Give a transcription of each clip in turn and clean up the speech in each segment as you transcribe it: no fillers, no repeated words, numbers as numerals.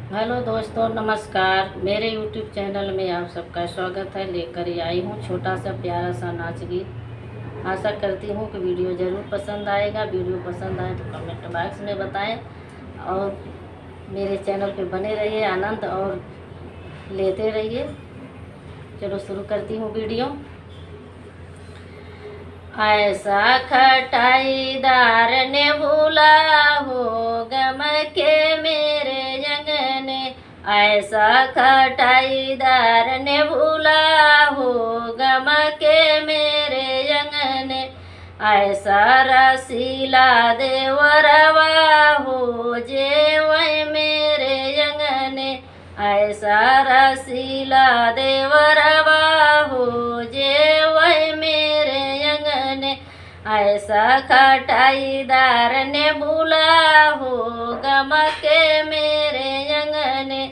Hello दोस्तों, नमस्कार। मेरे यूट्यूब चैनल में आप सबका स्वागत है। लेकर आई हूँ छोटा सा प्यारा सा नाच गीत। आशा करती हूँ कि वीडियो ज़रूर पसंद आएगा। वीडियो पसंद आए तो कमेंट बॉक्स में बताएं और मेरे चैनल पे बने रहिए, आनंद और लेते रहिए। चलो शुरू करती हूँ वीडियो। ऐसा खटाईदार ने भूला हो गम के मेरे जंगने, ऐसा खटाईदार ने भूला हो गम के मेरे जंगने, ऐसा रसीला देवरवा हो जे वह मेरे जंगने, ऐसा रसीला देवरवा हो जे वह मेरे जंगने, ऐसा खटाईदार ने भूला हो गम के मेरे जंगने,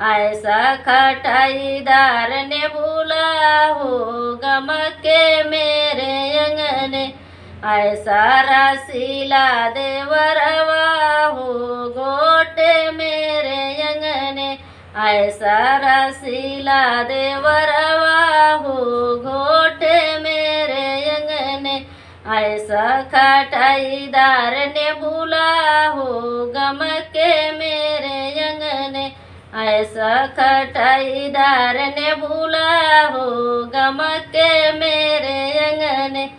ऐसा खटाईदार ने भूला हो गम के मेरे जंगने, ऐसा रसीला देवरवा हो गोटे मेरे जंगने, ऐसा रसीला देवरवा हो घोटे मेरे जंगने, ऐसा खटाईदार ने भूला हो गम के मेरे जंगने, ऐसा खटाईदार ने भूला हो गम के मेरे जंगने,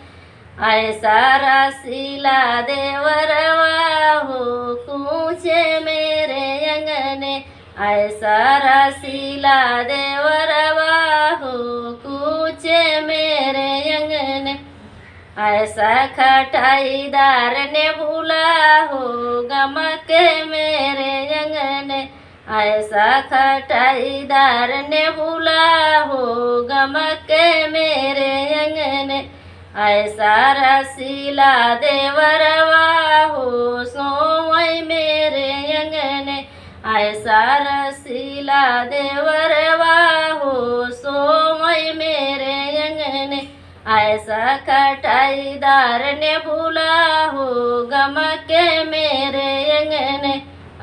ऐसा रसीला देवरवा हो कूचे मेरे जंगने, ऐसा रसीला देवरवा हो कूचे मेरे जंगने, ऐसा खटाईदार ने भूला हो गम के मेरे जंगने, ऐसा खटाईदार ने भूला हो गम के मेरे जंगने, ऐसा रसीला देवरवा हो सोवै मेरे जंगने, ऐसा रसीला देवरवा हो सोवै मेरे जंगने, ऐसा खटाईदार ने भूला हो गम के मेरे जंगने,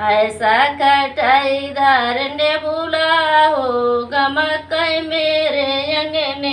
ऐसा खटाईदार ने भूला हो गम के मेरे जंगने।